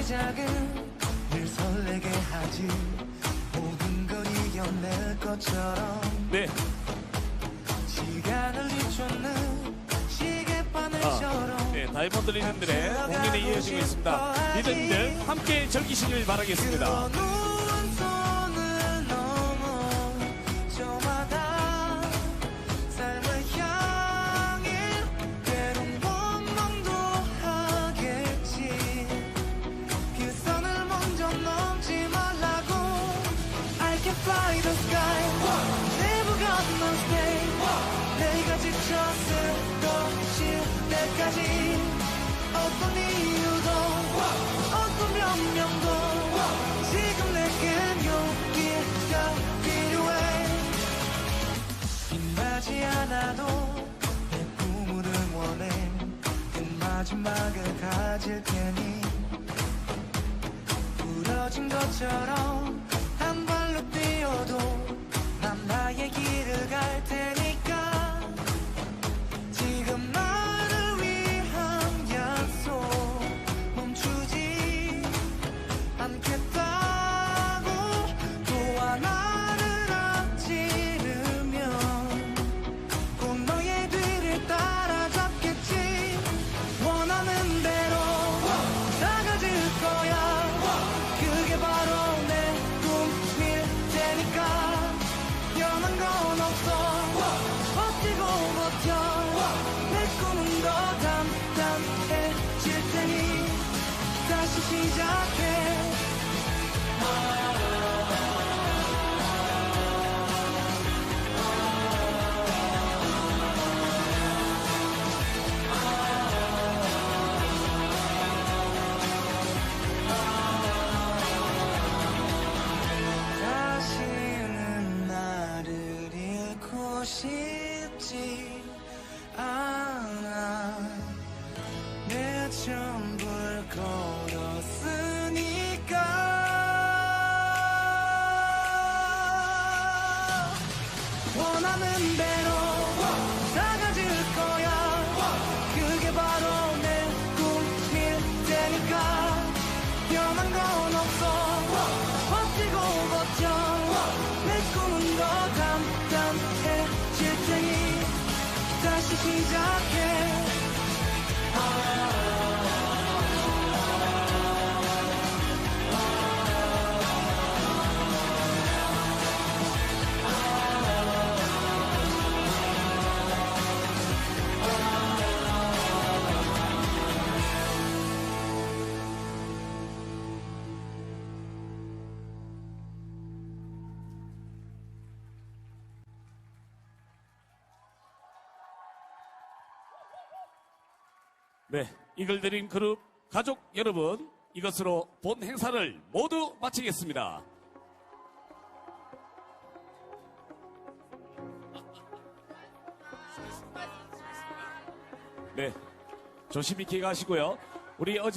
시작은 늘 설레게 하지. 모든 걸 이겨낼 것처럼 네. 시간을 뒤쫓는 시계바늘처럼 네, 다이아몬드 리듬들의 공연이 이어지고 있습니다. 리듬들 함께 즐기시길 바라겠습니다. 누운 손을 넘어 저마다 삶을 향해 때론 원망도 하겠지. 그 선을 먼저 넘지 말라고. I can fly the sky, never got no stay. 내가 지쳤을 것일 때까지 어떤 이유도 어떤 변명도 지금 내겐 용기가 필요해. 빛나지 않아도 내 꿈을 응원해. 그 마지막을 가질 테니 부러진 것처럼 한 발로 뛰어도 난 나의 길을 갈 테니까. 지금 나를 위한 약속 멈추지 않겠다고. 또 하나를 앞지르면 꼭 너의 뒤를 따라잡겠지. 원하는 대로 다가질 거야. 그게 바로 내 꿈일 테니까. 변한 건 없어. 버티고 버텨. 내 꿈은 더 단단해질 테니 다시 시작해. 다시는 나를 잃고 싶지 않아. 내 전부를 걸었으니까. 원하는 대로 다가질 거야. 그게 바로 내 꿈일 테니까. 변한 건 없어. 버티고 버텨. 내 꿈은 더 단단해질 테니 다시 시작해. 네, 이글드림 그룹 가족 여러분, 이것으로 본 행사를 모두 마치겠습니다. 네, 조심히 귀가하시고요. 우리 어제